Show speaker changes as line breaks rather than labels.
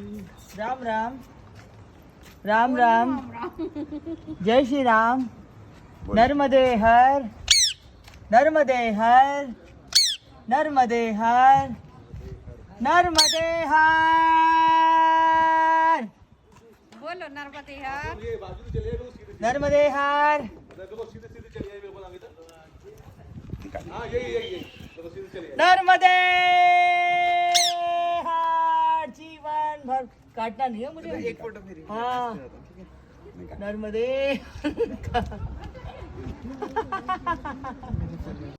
राम राम राम राम जय श्री राम। नर्मदे हर नर्मदे हर नर्मदे हर नर्मदे हर
बोलो नर्मदे हर
नर्मदे हर नर्मदे हर जीवन भर काटना नहीं है मुझे।
एक फोटो मेरी
हाँ नर्मदे